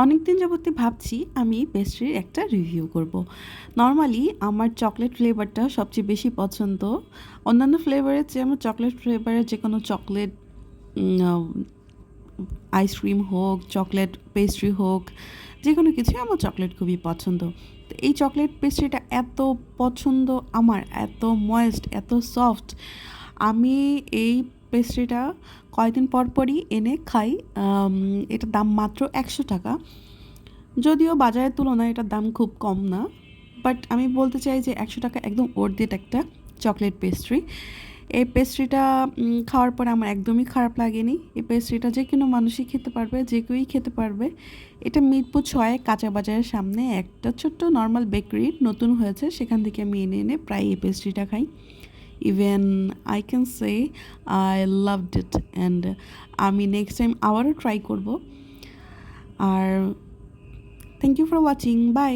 অনেক দিন যাবতই ভাবছি আমি পেস্ট্রির একটা রিভিউ করব। নরমালি আমার চকলেট ফ্লেভারটা সবচেয়ে বেশি পছন্দ। অন্যান্য ফ্লেভারের চেয়ে আমার চকলেট ফ্লেভারের যে কোনো চকলেট আইসক্রিম হোক, চকলেট পেস্ট্রি হোক, যে কোনো কিছুই আমার চকলেট খুবই পছন্দ। তো এই চকলেট পেস্ট্রিটা এত পছন্দ আমার, এত ময়েস্ট, এত সফট। আমি এই পেস্ট্রিটা কয়েকদিন পর পরই এনে খাই। এটার দাম মাত্র ১০০ টাকা। যদিও বাজারের তুলনায় এটার দাম খুব কম না, বাট আমি বলতে চাই যে ১০০ টাকা একদম worth it একটা চকলেট পেস্ট্রি। এই পেস্ট্রিটা খাওয়ার পরে আমার একদমই খারাপ লাগেনি। এই পেস্ট্রিটা যে কোনো মানুষই খেতে পারবে, যে কেউই খেতে পারবে। এটা মিরপুর ৬ কাঁচা বাজারের সামনে একটা ছোট্ট নর্মাল বেকারি নতুন হয়েছে, সেখান থেকে আমি এনে এনে প্রায় এই পেস্ট্রিটা খাই। Even I can say I loved it, and আমি নেক্সট টাইম আবারও ট্রাই করব। আর thank you for watching, by.